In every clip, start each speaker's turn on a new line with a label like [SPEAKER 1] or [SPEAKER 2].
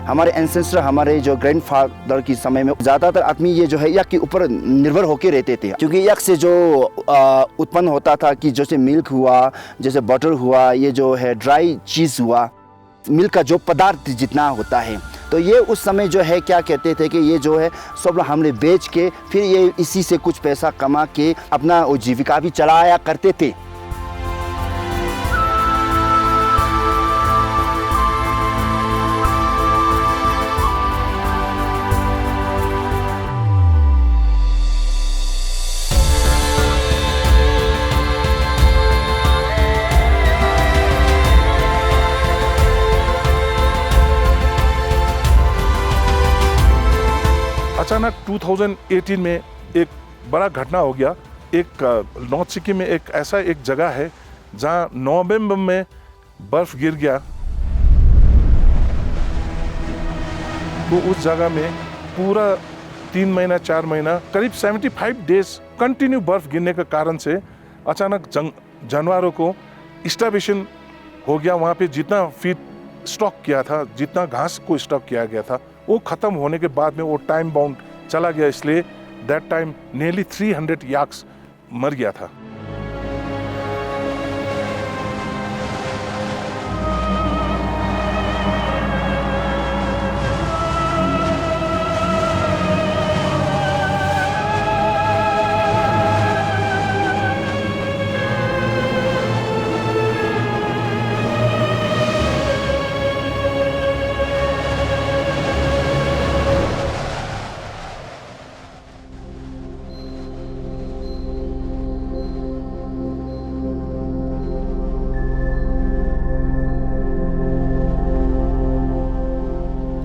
[SPEAKER 1] हमारे एंसेस्टर, हमारे जो ग्रैंडफादर की समय में ज़्यादातर आदमी ये जो है यक के ऊपर निर्भर होकर रहते थे, क्योंकि यक से जो उत्पन्न होता था कि जैसे मिल्क हुआ, जैसे बटर हुआ, ये जो है ड्राई चीज़ हुआ, मिल्क का जो पदार्थ जितना होता है, तो ये उस समय जो है क्या कहते थे कि ये जो है सब हमने बेच के फिर ये इसी से कुछ पैसा कमा के अपना जीविका भी चलाया करते थे।
[SPEAKER 2] अचानक 2018 में एक बड़ा घटना हो गया। एक नॉर्थ सिक्किम में एक जगह है जहाँ नवंबर में बर्फ गिर गया, तो उस जगह में पूरा 3 महीना 4 महीना करीब 75 डेज कंटिन्यू बर्फ गिरने के कारण से अचानक जानवरों को स्टार्वेशन हो गया। वहाँ पे जितना फीड स्टॉक किया था, जितना घास को स्टॉक किया गया था, वो खत्म होने के बाद में वो टाइम बाउंड चला गया, इसलिए दैट टाइम नियरली 300 याक्स मर गया था।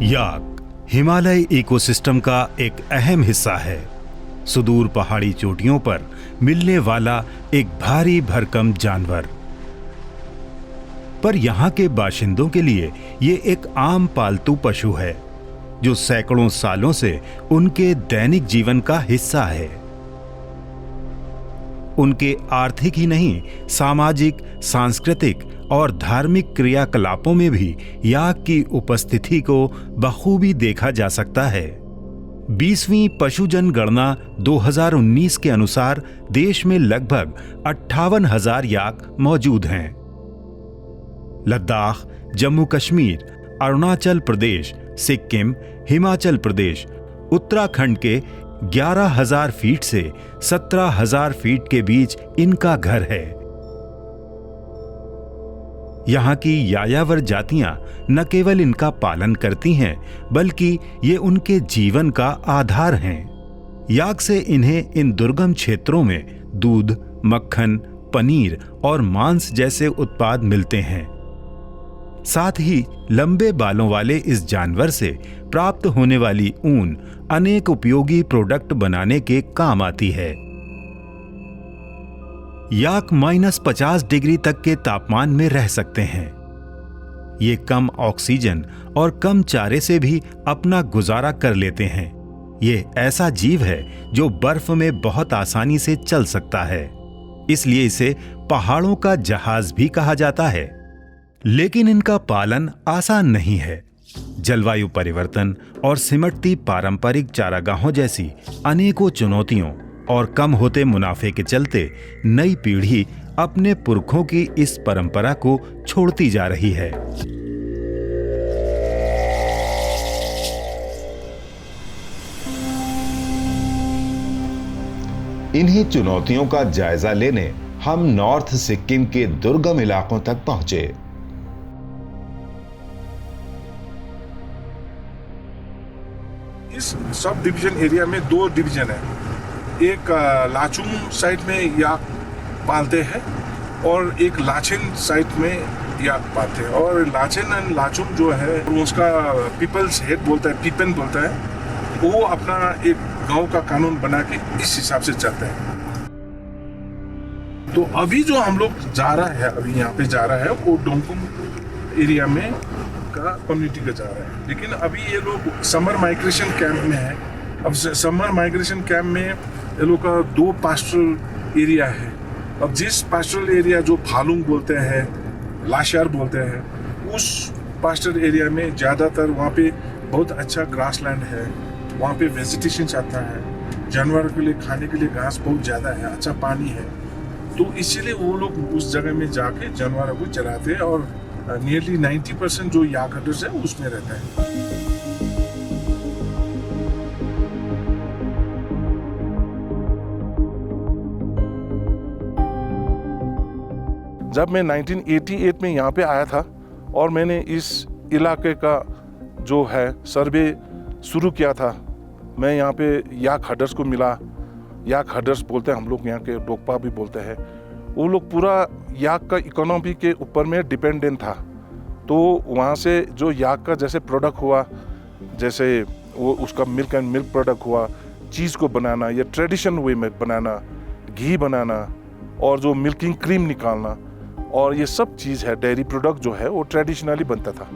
[SPEAKER 3] याक हिमालय इकोसिस्टम का एक अहम हिस्सा है। सुदूर पहाड़ी चोटियों पर मिलने वाला एक भारी भरकम जानवर। पर यहाँ के बाशिंदों के लिए ये एक आम पालतू पशु है जो सैकड़ों सालों से उनके दैनिक जीवन का हिस्सा है। उनके आर्थिक ही नहीं, सामाजिक, सांस्कृतिक और धार्मिक क्रियाकलापों में भी याक की उपस्थिति को बखूबी देखा जा सकता है। 20वीं पशु जनगणना 2019 के अनुसार देश में लगभग 58,000 याक मौजूद हैं। लद्दाख, जम्मू कश्मीर, अरुणाचल प्रदेश, सिक्किम, हिमाचल प्रदेश, उत्तराखंड के 11,000 फीट से 17,000 फीट के बीच इनका घर है। यहाँ की यायावर जातियां न केवल इनका पालन करती हैं, बल्कि ये उनके जीवन का आधार हैं। याक से इन्हें इन दुर्गम क्षेत्रों में दूध, मक्खन, पनीर और मांस जैसे उत्पाद मिलते हैं। साथ ही लंबे बालों वाले इस जानवर से प्राप्त होने वाली ऊन अनेक उपयोगी प्रोडक्ट बनाने के काम आती है। याक -50 डिग्री तक के तापमान में रह सकते हैं। ये कम ऑक्सीजन और कम चारे से भी अपना गुजारा कर लेते हैं। ये ऐसा जीव है जो बर्फ में बहुत आसानी से चल सकता है, इसलिए इसे पहाड़ों का जहाज भी कहा जाता है। लेकिन इनका पालन आसान नहीं है। जलवायु परिवर्तन और सिमटती पारंपरिक चारागाहों जैसी अनेकों चुनौतियों और कम होते मुनाफे के चलते नई पीढ़ी अपने पुरखों की इस परंपरा को छोड़ती जा रही है।
[SPEAKER 4] इन्हीं चुनौतियों का जायजा लेने हम नॉर्थ सिक्किम के दुर्गम इलाकों तक पहुंचे।
[SPEAKER 2] इस सब डिवीजन एरिया में 2 डिवीजन है। एक लाचुंग साइड में याक पालते हैं और एक लाचेन साइड में याक पालते हैं। और लाचेन एंड लाचुंग जो है उसका पीपल्स हेड बोलता है, पीपन बोलता है, वो अपना एक गांव का कानून बना के इस हिसाब से चलते हैं। तो अभी जो हम लोग जा रहा है, अभी यहाँ पे जा रहा है, वो डोंगकुम एरिया में का कम्युनिटी का जा रहा है। लेकिन अभी ये लोग समर माइग्रेशन कैंप में है। अब समर माइग्रेशन कैंप में ये लोग का 2 पास्टरल एरिया है। अब जिस पास्टरल एरिया जो फालुंग बोलते हैं, लाशार बोलते हैं, उस पास्टरल एरिया में ज़्यादातर वहाँ पे बहुत अच्छा ग्रास लैंड है, वहाँ पे वेजिटेशन आता है, जानवर के लिए खाने के लिए घास बहुत ज़्यादा है, अच्छा पानी है, तो इसीलिए वो लोग उस जगह में जाके जानवरों को चराते हैं और नियरली 90% जो याक हटर्स है उसमें रहता है। जब मैं 1988 में यहाँ पे आया था और मैंने इस इलाके का जो है सर्वे शुरू किया था, मैं यहाँ पे याक हडर्स को मिला। याक हडर्स बोलते हैं हम लोग, यहाँ के डोकपा भी बोलते हैं। वो लोग पूरा याक का इकोनॉमी के ऊपर में डिपेंडेंट था। तो वहाँ से जो याक का जैसे प्रोडक्ट हुआ, जैसे वो उसका मिल्क एंड मिल्क प्रोडक्ट हुआ, चीज़ को बनाना या ट्रेडिशन वे में बनाना, घी बनाना और जो मिल्किंग क्रीम निकालना, और ये सब चीज़ है, डेयरी प्रोडक्ट जो है वो ट्रेडिशनली बनता था।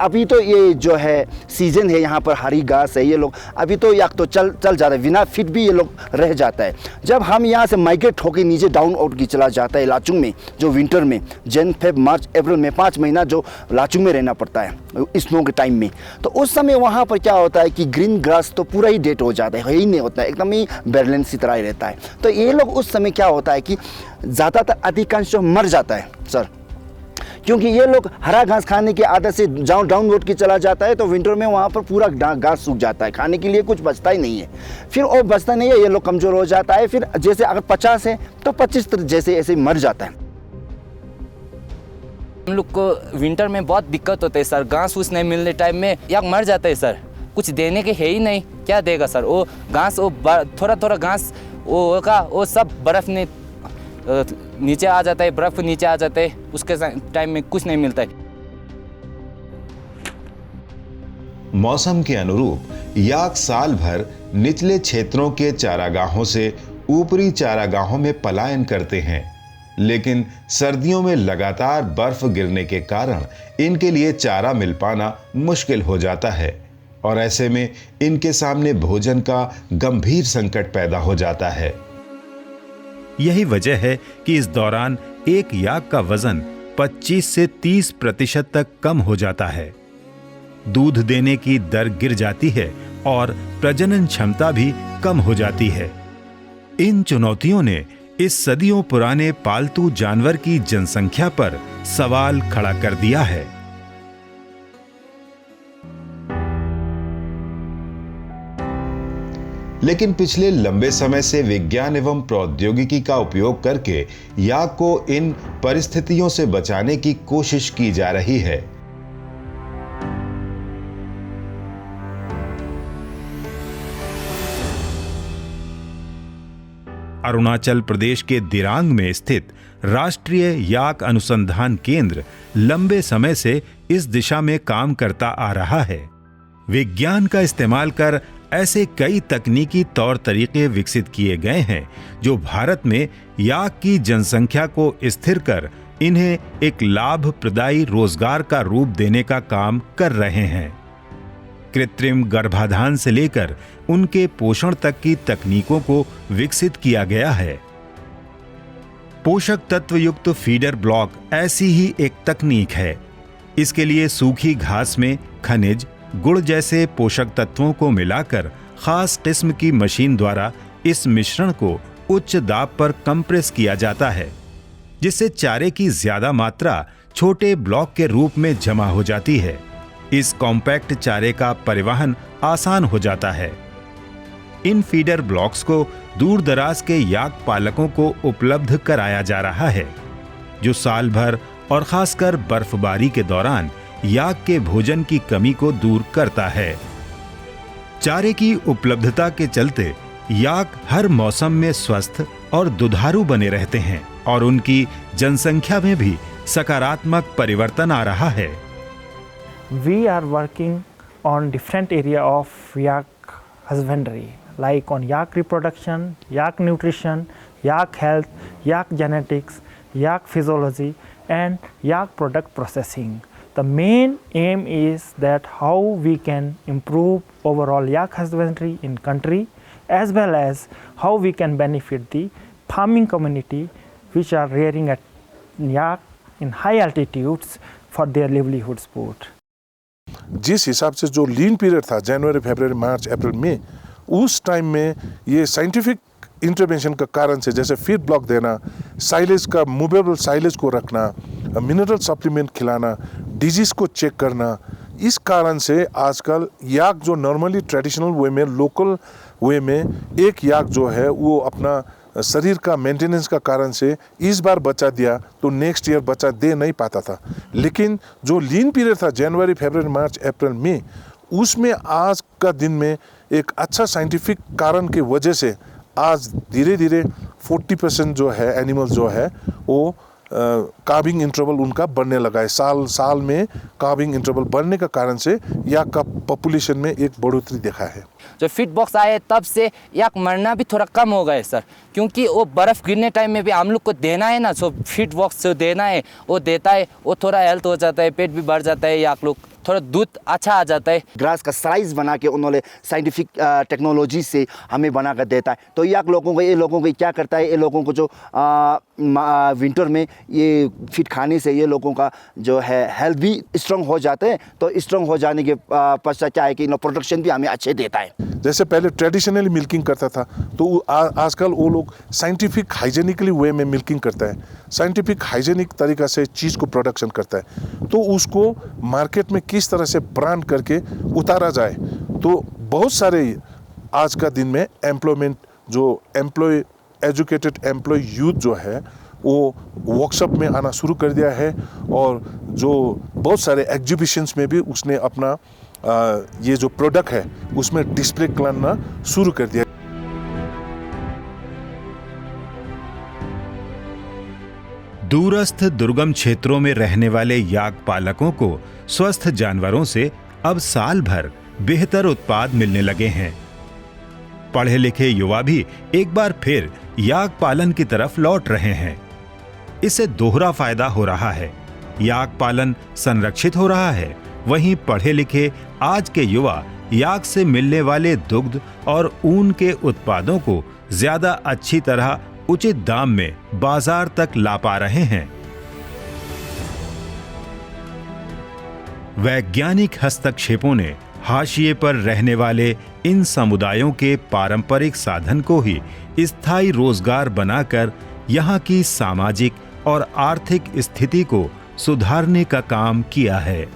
[SPEAKER 1] अभी तो ये जो है सीजन है, यहाँ पर हरी घास है, ये लोग अभी तो याक तो चल जाता है, बिना फिट भी ये लोग रह जाता है। जब हम यहाँ से माइग्रेट होकर नीचे डाउन आउट की चला जाता है लाचुंग में, जो विंटर में जन फेब मार्च अप्रैल में 5 महीना जो लाचुंग में रहना पड़ता है स्नो के टाइम में, तो उस समय वहाँ पर क्या होता है कि ग्रीन ग्रास तो पूरा ही डेड हो जाता है, ही नहीं होता है, एकदम ही बैलेंस की तरह ही रहता है। तो ये लोग उस समय क्या होता है कि ज़्यादातर अधिकांश मर जाता है सर, क्योंकि ये लोग हरा घास खाने की आदत से डाउन रोड की चला जाता है, तो विंटर में वहाँ पर पूरा घास सूख जाता है, खाने के लिए कुछ बचता ही नहीं है। फिर वो बचता नहीं है, ये लोग कमज़ोर हो जाता है। फिर जैसे अगर 50 है तो 25 जैसे ऐसे मर जाता है।
[SPEAKER 5] हम लोग को विंटर में बहुत दिक्कत होता है सर, घास फूस नहीं मिलने टाइम में याक मर जाता है सर, कुछ देने के है ही नहीं, क्या देगा सर। वो घास, वो थोड़ा घास वो सब बर्फ़ ने नीचे आ जाता है, बर्फ नीचे आ जाता है, उसके टाइम में कुछ नहीं मिलता है।
[SPEAKER 4] मौसम के अनुरूप याक साल भर निचले क्षेत्रों के चारागाहों से ऊपरी चारागाहों में पलायन करते हैं, लेकिन सर्दियों में लगातार बर्फ गिरने के कारण इनके लिए चारा मिल पाना मुश्किल हो जाता है और ऐसे में इनके सामने भोजन का गंभीर संकट पैदा हो जाता है।
[SPEAKER 3] यही वजह है कि इस दौरान एक याक का वजन 25 से 30% तक कम हो जाता है, दूध देने की दर गिर जाती है और प्रजनन क्षमता भी कम हो जाती है। इन चुनौतियों ने इस सदियों पुराने पालतू जानवर की जनसंख्या पर सवाल खड़ा कर दिया है।
[SPEAKER 4] लेकिन पिछले लंबे समय से विज्ञान एवं प्रौद्योगिकी का उपयोग करके याक को इन परिस्थितियों से बचाने की कोशिश की जा रही है।
[SPEAKER 3] अरुणाचल प्रदेश के दिरांग में स्थित राष्ट्रीय याक अनुसंधान केंद्र लंबे समय से इस दिशा में काम करता आ रहा है। विज्ञान का इस्तेमाल कर ऐसे कई तकनीकी तौर तरीके विकसित किए गए हैं जो भारत में याक की जनसंख्या को स्थिर कर इन्हें एक लाभप्रदायी रोजगार का रूप देने का काम कर रहे हैं। कृत्रिम गर्भाधान से लेकर उनके पोषण तक की तकनीकों को विकसित किया गया है। पोषक तत्व युक्त फीडर ब्लॉक ऐसी ही एक तकनीक है। इसके लिए सूखी घास में खनिज, गुड़ जैसे पोषक तत्वों को मिलाकर खास किस्म की मशीन द्वारा इस मिश्रण को उच्च दाब पर कंप्रेस किया जाता है, जिससे चारे की ज्यादा मात्रा छोटे ब्लॉक के रूप में जमा हो जाती है। इस कॉम्पैक्ट चारे का परिवहन आसान हो जाता है। इन फीडर ब्लॉक्स को दूर दराज के याक पालकों को उपलब्ध कराया जा रहा है, जो साल भर और खासकर बर्फबारी के दौरान याक के भोजन की कमी को दूर करता है। चारे की उपलब्धता के चलते याक हर मौसम में स्वस्थ और दुधारू बने रहते हैं और उनकी जनसंख्या में भी सकारात्मक परिवर्तन आ रहा है।
[SPEAKER 6] We are working on different area of yak husbandry, like on yak reproduction, yak nutrition, yak health, yak genetics, yak physiology, and yak product processing. The main aim is that how we can improve overall yak husbandry in country, as well as how we can benefit the farming community which are rearing at yak in high altitudes for their livelihood sport.
[SPEAKER 2] जिस हिसाब से जो लीन period था जनवरी, फरवरी, मार्च, अप्रैल, मई, उस time में ये scientific intervention का कारण से, जैसे फीड ब्लॉक देना, साइलेज का मूवेबल साइलेज को रखना, मिनरल सप्लीमेंट खिलाना, डिजीज को चेक करना, इस कारण से आजकल याक जो नॉर्मली ट्रेडिशनल वे में, लोकल वे में एक याक जो है वो अपना शरीर का मेंटेनेंस का कारण से इस बार बच्चा दिया तो नेक्स्ट ईयर बच्चा दे नहीं पाता था। लेकिन जो लीन पीरियड था जनवरी, फरवरी, मार्च, अप्रैल, मई, उसमें आज का दिन में एक अच्छा साइंटिफिक कारण की वजह से आज धीरे धीरे 40% जो है एनिमल्स जो है वो कार्बिंग इंटरवल उनका बढ़ने लगा है। साल में कार्बिंग इंटरवल बढ़ने का कारण से याक का पॉपुलेशन में एक बढ़ोतरी देखा है।
[SPEAKER 5] जो फीड बॉक्स आए तब से याक मरना भी थोड़ा कम हो गया है सर, क्योंकि वो बर्फ़ गिरने टाइम में भी हम लोग को देना है ना, सो फीड बॉक्स जो देना है वो देता है, वो थोड़ा हेल्थ हो जाता है, पेट भी बढ़ जाता है, याक लोग थोड़ा दूध अच्छा आ जाता है।
[SPEAKER 1] ग्रास का साइज बना के उन्होंने साइंटिफिक टेक्नोलॉजी से हमें बना कर देता है। तो ये लोगों को क्या करता है, ये लोगों को जो विंटर में ये फीड खाने से ये लोगों का जो है हेल्थ भी स्ट्रांग हो जाते हैं। तो स्ट्रांग हो जाने के पश्चात क्या है कि प्रोडक्शन भी हमें अच्छे देता है।
[SPEAKER 2] जैसे पहले ट्रेडिशनली मिल्किंग करता था तो आजकल वो लोग साइंटिफिक हाइजेनिकली वे में मिल्किंग करता है, साइंटिफिक हाइजेनिक तरीका से चीज़ को प्रोडक्शन करता है। तो उसको मार्केट में किस तरह से ब्रांड करके उतारा जाए, तो बहुत सारे आज का दिन में एम्प्लॉयमेंट जो एजुकेटेड एम्प्लॉय यूथ जो है वो वर्कशॉप में आना शुरू कर दिया है, और जो बहुत सारे एग्जीबिशंस में भी उसने अपना ये जो प्रोडक्ट है उसमें डिस्प्ले करना शुरू कर दिया।
[SPEAKER 3] दूरस्थ दुर्गम क्षेत्रों में रहने वाले याक पालकों को स्वस्थ जानवरों से अब साल भर बेहतर उत्पाद मिलने लगे हैं। पढ़े लिखे युवा भी एक बार फिर याक पालन की तरफ लौट रहे हैं। इससे दोहरा फायदा हो रहा है, याक पालन संरक्षित हो रहा है, वहीं पढ़े लिखे आज के युवा याक से मिलने वाले दुग्ध और ऊन के उत्पादों को ज्यादा अच्छी तरह उचित दाम में बाजार तक ला पा रहे हैं। वैज्ञानिक हस्तक्षेपों ने हाशिए पर रहने वाले इन समुदायों के पारंपरिक साधन को ही स्थायी रोजगार बनाकर यहाँ की सामाजिक और आर्थिक स्थिति को सुधारने का काम किया है।